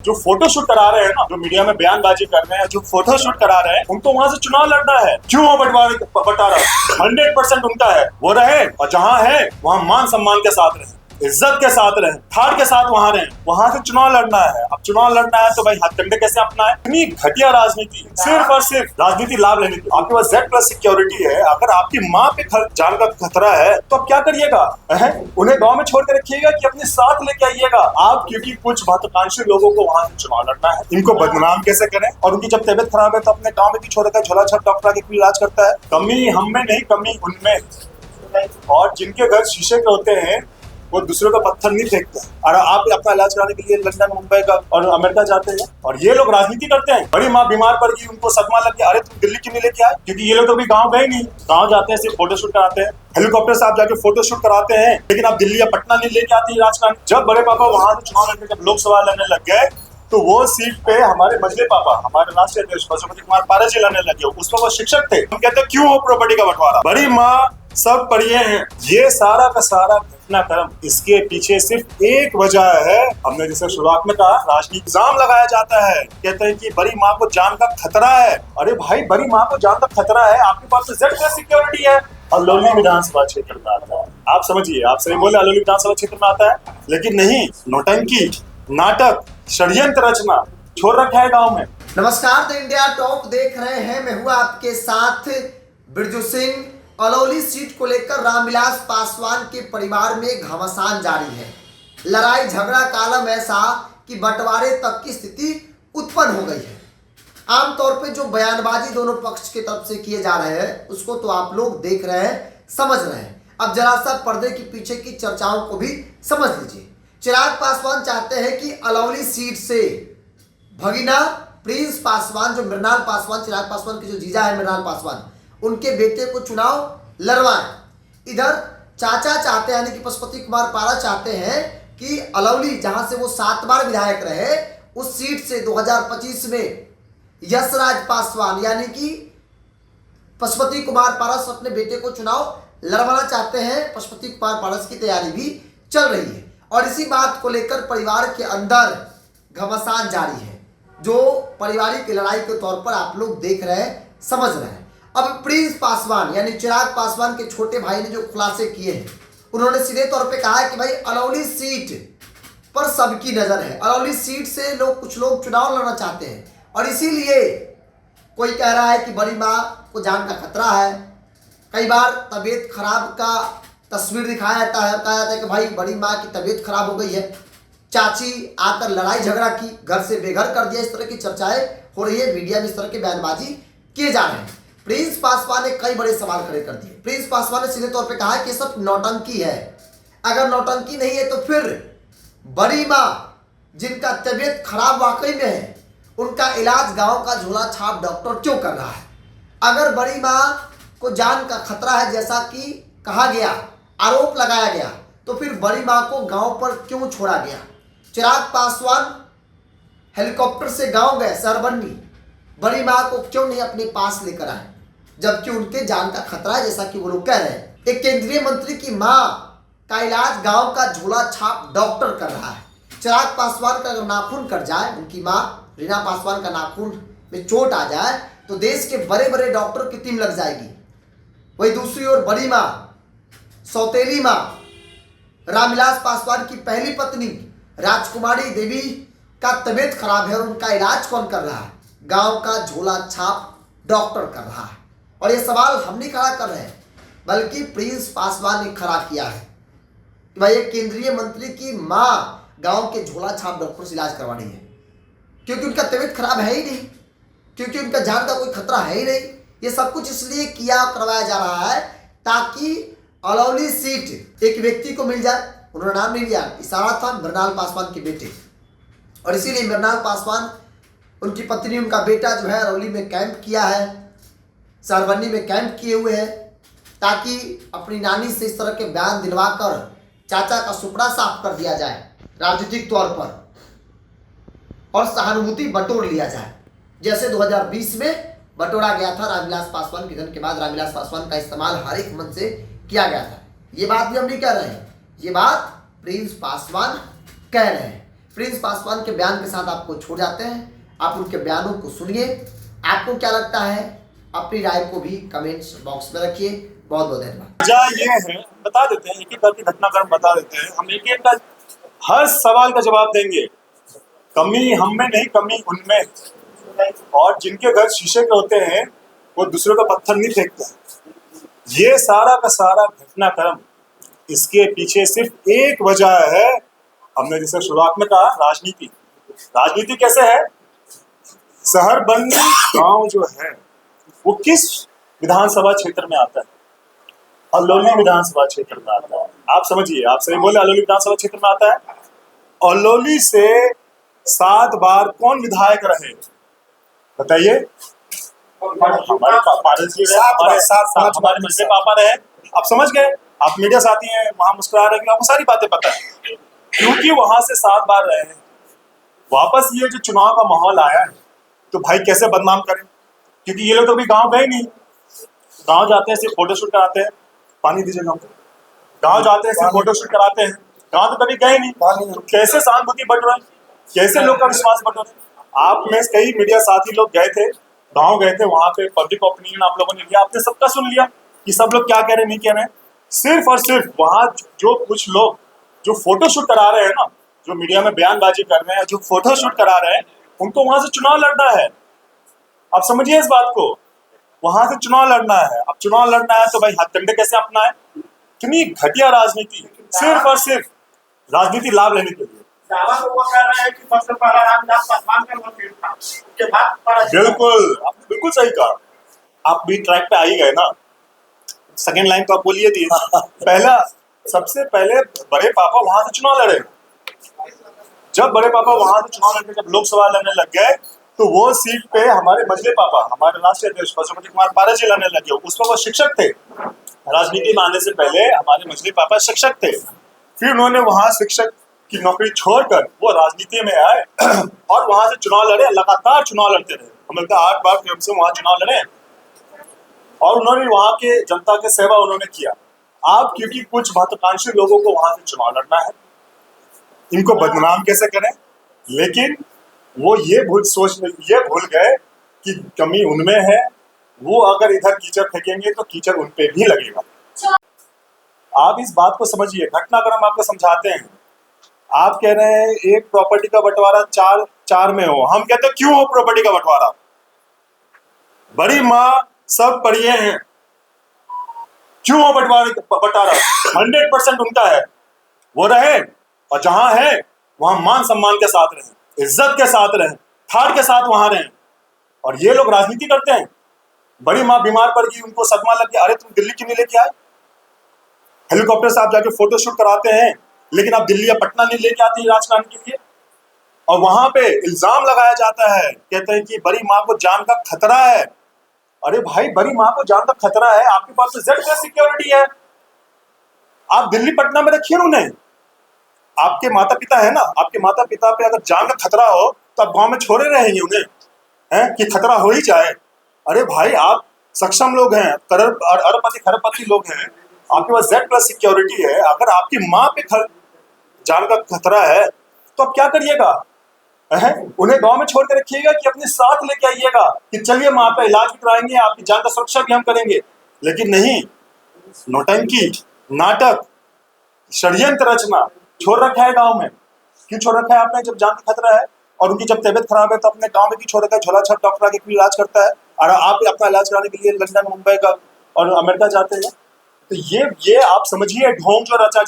जो photo shoot करा रहे हैं ना, जो मीडिया में बयानबाजी कर रहे हैं, जो फोटो शूट करा रहे हैं, उनको वहां से चुनाव लड़ना है। क्यों वो बंटवारा 100% उनका है, वो रहे और जहां है वहां मान सम्मान के साथ रहे, इज्जत के साथ रहे, ठाट के साथ वहां रहे। वहां से चुनाव लड़ना है। अब चुनाव लड़ना है तो भाई हथकंडे कैसे अपना है? इतनी घटिया राजनीति, सिर्फ और सिर्फ राजनीति लाभ लेने की। आपके पास Z+ सिक्योरिटी है, अगर आपकी माँ पे जान का खतरा है तो आप क्या करिएगा? उन्हें गांव में छोड़ के रखिएगा कि अपने साथ लेके आइएगा आप? क्योंकि कुछ महत्वाकांक्षी लोगों को वहां से चुनाव लड़ना है। इनको बदनाम कैसे करें? और उनकी जब तबियत खराब है तो अपने गाँव में भी छोड़ कर झोला छाप डॉक्टर आके इलाज करता है। कमी हम में नहीं, कमी उनमें। और जिनके घर शीशे के होते हैं वो दूसरों का पत्थर नहीं फेंकते। और आप अपना इलाज कराने के लिए लंदन, मुंबई का और अमेरिका जाते हैं, और ये लोग राजनीति करते हैं। बड़ी माँ बीमार पड़ गई, उनको सदमा लग गया, अरे तुम दिल्ली क्यों नहीं लेके आए? क्योंकि ये लोग तो भी गाँव गए नहीं, गाँव जाते हैं सिर्फ फोटो शूट कराते हैं, हेलीकॉप्टर से आप जाके फोटो शूट कराते हैं, लेकिन आप दिल्ली या पटना नहीं लेके आते हैं राजकारण। जब बड़े पापा वहां से चुनाव लड़ने, जब लोकसभा लड़ने लग गए तो वो सीट पे हमारे मजले पापा, हमारे राष्ट्रीय अध्यक्ष पशुपति कुमार पारस जी लड़ने लगे। उसमें वो शिक्षक थे। हम कहते हैं क्यों हो प्रॉपर्टी का बंटवारा? बड़ी माँ सब पढ़िए हैं। ये सारा का सारा घटनाक्रम, इसके पीछे सिर्फ एक वजह है। हमने जैसे शुरुआत में कहा, राजनीतिक इल्जाम लगाया जाता है। कहते हैं कि बड़ी माँ को जान का खतरा है। अरे भाई, बड़ी माँ को जान का खतरा है, आपके पास तो Z+ सिक्योरिटी है। अलौली विधानसभा क्षेत्र में आता है, आप समझिए, आप सही बोले, अलौली विधानसभा क्षेत्र में आता है, लेकिन नहीं, नौटंकी, नाटक, षड्यंत्र रचना छोड़ रखा है गाँव में। नमस्कार, द इंडिया टॉप देख रहे हैं। मैं हुआ आपके साथ बिरजू सिंह। अलौली सीट को लेकर रामविलास पासवान के परिवार में घमासान जारी है। लड़ाई झगड़ा कालम ऐसा कि बंटवारे तक की स्थिति उत्पन्न हो गई है। आमतौर पे जो बयानबाजी दोनों पक्ष की तरफ से किए जा रहे हैं उसको तो आप लोग देख रहे हैं, समझ रहे हैं। अब जरा सा पर्दे के पीछे की चर्चाओं को भी समझ लीजिए। चिराग पासवान चाहते हैं कि अलौली सीट से भगीना प्रिंस पासवान, जो मृणाल पासवान, चिराग पासवान के जो जीजा है मृणाल पासवान, उनके बेटे को चुनाव लड़वाएं। इधर चाचा चाहते हैं, यानी कि पशुपति कुमार पारस चाहते हैं कि अलौली, जहां से वो 7 बार विधायक रहे, उस सीट से 2025 में यशराज पासवान यानी कि पशुपति कुमार पारस अपने बेटे को चुनाव लड़वाना चाहते हैं। पशुपति कुमार पारस की तैयारी भी चल रही है और इसी बात को लेकर परिवार के अंदर घमासान जारी है, जो पारिवारिक लड़ाई के तौर पर आप लोग देख रहे हैं, समझ रहे हैं। अब प्रिंस पासवान यानी चिराग पासवान के छोटे भाई ने जो खुलासे किए हैं, उन्होंने सीधे तौर पे कहा है कि भाई अलौली सीट पर सबकी नजर है। अलौली सीट से कुछ लोग चुनाव लड़ना चाहते हैं और इसीलिए कोई कह रहा है कि बड़ी माँ को जान का खतरा है। कई बार तबीयत खराब का तस्वीर दिखाया जाता है, कहा जाता है कि भाई बड़ी माँ की तबीयत खराब हो गई है, चाची आकर लड़ाई झगड़ा की, घर से बेघर कर दिया। इस तरह की चर्चाएं हो रही है, मीडिया में इस तरह के बयानबाजी किए जा रहे हैं। प्रिंस पासवान ने कई बड़े सवाल खड़े कर दिए। प्रिंस पासवान ने सीधे तौर पे कहा कि सब नौटंकी है। अगर नौटंकी नहीं है तो फिर बड़ी माँ, जिनका तबीयत खराब वाकई में है, उनका इलाज गांव का झोला छाप डॉक्टर क्यों कर रहा है? अगर बड़ी माँ को जान का खतरा है, जैसा कि कहा गया, आरोप लगाया गया, तो फिर बड़ी माँ को गांव पर क्यों छोड़ा गया? चिराग पासवान हेलीकॉप्टर से गांव गए सरबन्नी, बड़ी माँ को क्यों नहीं अपने पास लेकर आए, जबकि उनके जान का खतरा है, जैसा कि वो लोग कह रहे हैं। एक केंद्रीय मंत्री की माँ का इलाज गांव का झोला छाप डॉक्टर कर रहा है। चिराग पासवान का अगर नाखून कट जाए, उनकी माँ रीना पासवान का नाखून में चोट आ जाए, तो देश के बड़े बड़े डॉक्टर की टीम लग जाएगी। वही दूसरी ओर बड़ी माँ, सौतेली माँ, रामविलास पासवान की पहली पत्नी राजकुमारी देवी का तबीयत खराब है और उनका इलाज कौन कर रहा है? गांव का झोला छाप डॉक्टर कर रहा है। और ये सवाल हम नहीं खड़ा कर रहे हैं, बल्कि प्रिंस पासवान ने खड़ा किया है कि भाई एक केंद्रीय मंत्री की माँ गांव के झोला छाप डॉक्टर से इलाज करवा रही है, क्योंकि उनका तबीयत खराब है ही नहीं, क्योंकि उनका जान का कोई खतरा है ही नहीं। ये सब कुछ इसलिए किया करवाया जा रहा है ताकि अलौली सीट एक व्यक्ति को मिल जाए। उन्होंने नाम नहीं लिया, इशारा था मृणाल पासवान के बेटे, और इसीलिए मृणाल पासवान, उनकी पत्नी, उनका बेटा जो है अलौली में कैंप किया है, सरबन्नी में कैंप किए हुए हैं, ताकि अपनी नानी से इस तरह के बयान दिलवाकर चाचा का सुपड़ा साफ कर दिया जाए राजनीतिक तौर पर, और सहानुभूति बटोर लिया जाए, जैसे 2020 में बटोरा गया था। रामविलास पासवान के निधन के बाद रामविलास पासवान का इस्तेमाल हर एक मन से किया गया था। ये बात भी हम नहीं कह रहे हैं, ये बात प्रिंस पासवान कह रहे हैं। प्रिंस पासवान के बयान के साथ आपको छोड़ जाते हैं। आप उनके बयानों को सुनिए, आपको क्या लगता है अपनी राय को भी कमेंट्स बॉक्स में रखिए। बहुत बहुत धन्यवाद। वजह ये है, बता देते हैं, एक एक करके घटनाक्रम बता देते हैं, हम एक एक का हर सवाल का जवाब देंगे। कमी हम में नहीं, कमी उनमें। और जिनके घर शीशे के होते हैं वो दूसरों का पत्थर नहीं फेंकते। ये सारा का सारा घटनाक्रम, इसके पीछे सिर्फ एक वजह है। हमने जैसे शुरुआत में कहा, राजनीति। राजनीति कैसे है? सहरबंदी गांव जो है वो किस विधानसभा क्षेत्र में आता है? अलौली विधानसभा क्षेत्र में आता है। आप समझिए, आप सही बोले, अलौली विधानसभा क्षेत्र में आता है। अलौली से 7 बार कौन विधायक रहे बताइए? हमारे पापा हमारे मंत्री पापा रहे। आप समझ गए, आप मीडिया से आती हैं, वहां मुस्कुरा रहे हैं, आपको सारी बातें पता है, क्योंकि वहां से 7 बार रहे हैं। वापस ये जो चुनाव का माहौल आया है, तो भाई कैसे बदनाम करें? क्योंकि ये लोग तो अभी गांव गए नहीं। गांव जाते हैं सिर्फ फोटोशूट कराते हैं। पानी दीजिए गांव को। गांव जाते हैं सिर्फ फोटोशूट कराते हैं। गांव तो कभी गए नहीं। तो कैसे सहानुभूति बढ़ रहा है? कैसे लोग का विश्वास बढ़ रहा है? आप में कई मीडिया साथी लोग गए थे, गांव गए थे, वहां पे पब्लिक ओपिनियन आप लोगों ने लिया, आपने सबका सुन लिया कि सब लोग क्या कह रहे हैं, नहीं कह रहे हैं। सिर्फ और सिर्फ वहां जो कुछ लोग जो फोटोशूट करा रहे हैं ना, जो मीडिया में बयानबाजी कर रहे हैं, जो फोटोशूट करा रहे हैं, उनको वहां से चुनाव लड़ना है। आप समझिए इस बात को, वहां से चुनाव लड़ना है। अब चुनाव लड़ना है तो भाई हथकंडे कैसे अपनाए? इतनी घटिया राजनीति, सिर्फ और सिर्फ राजनीति लाभ लेने के लिए। दावा तो वो कर रहे हैं कि सबसे पहला रामविलास पासवान का वकील था, उसके बाद बिल्कुल, आपने बिल्कुल सही कहा। आप भी ट्रैक पे आ ही गए ना। सेकंड लाइन तो आप बोलिए दिए। पहला, सबसे पहले बड़े पापा वहां से चुनाव लड़े। जब बड़े पापा वहां से चुनाव लड़के, जब लोकसभा लड़ने लग गए, तो वो सीट पे हमारे मझले पापा, हमारे राष्ट्रीय अध्यक्ष पशुपति कुमार पारस जी लड़ने लगे। उस पर वो शिक्षक थे। राजनीति में आने से पहले हमारे मझले पापा शिक्षक थे। फिर उन्होंने वहां शिक्षक की नौकरी छोड़कर वो राजनीति में आए और वहां से चुनाव लड़े। लगातार चुनाव लड़ते रहे। हमें 8 बार क्रम से वहां चुनाव लड़े और उन्होंने वहां के जनता की सेवा उन्होंने किया। आप क्योंकि कुछ महत्वाकांक्षी लोगों को वहां से चुनाव लड़ना है, इनको बदनाम कैसे करें? लेकिन वो ये भूल गए कि कमी उनमें है। वो अगर इधर कीचड़ फेंकेंगे तो कीचड़ उन पे भी लगेगा। आप इस बात को समझिए। घटनाक्रम आपको समझाते हैं। आप कह रहे हैं एक प्रॉपर्टी का बंटवारा चार में हो। हम कहते हैं क्यों हो प्रॉपर्टी का बंटवारा? बड़ी माँ सब पढ़िए हैं, क्यों हो बंटारा? 100% उनका है, वो रहे। और जहां है वहां मान सम्मान के साथ रहें, इज्जत के साथ रहें, ठाट के साथ वहां रहें। और ये लोग राजनीति करते हैं। बड़ी माँ बीमार पड़ गई, उनको सदमा लग गया, अरे तुम दिल्ली क्यों नहीं लेके आए? हेलीकॉप्टर से आप जाके फोटोशूट कराते हैं, लेकिन आप दिल्ली या पटना नहीं लेके आते इलाज कराने के लिए। और वहां पे इल्जाम लगाया जाता है, कहते हैं कि बड़ी माँ को जान का खतरा है। अरे भाई, बड़ी माँ को जान का खतरा है, आपके पास तो जेड प्लस सिक्योरिटी है। आप दिल्ली पटना में रखिए उन्हें। आपके माता पिता है ना, आपके माता पिता पे अगर जान का खतरा हो तो आप गांव में छोड़े रहेंगे उन्हें, हैं कि खतरा हो ही जाए? अरे भाई, आप सक्षम लोग हैं, अरबपति खरबपति लोग हैं, आपके पास जेड प्लस सिक्योरिटी है। अगर आपकी माँ पे जान का खतरा है तो आप क्या करिएगा? उन्हें गांव में छोड़ के रखिएगा कि अपने साथ लेके आइएगा कि चलिए माँ पे इलाज भी कराएंगे, आपकी जान का सुरक्षा भी हम करेंगे। लेकिन नहीं, नौटंकी, नाटक, षड्यंत्र रचना छोड़ रखा है गांव में। क्यों छोड़ रखा है आपने? जब जान का खतरा है। और उनकी जब तबियत खराब है तो अपने गांव में भी छोड़ रखा है। झोला छाप डॉक्टर आके इलाज करता है और आप अपना इलाज कराने के लिए लंदन, मुंबई का और अमेरिका जाते हैं। तो ये आप समझिए ढोंग जो रचा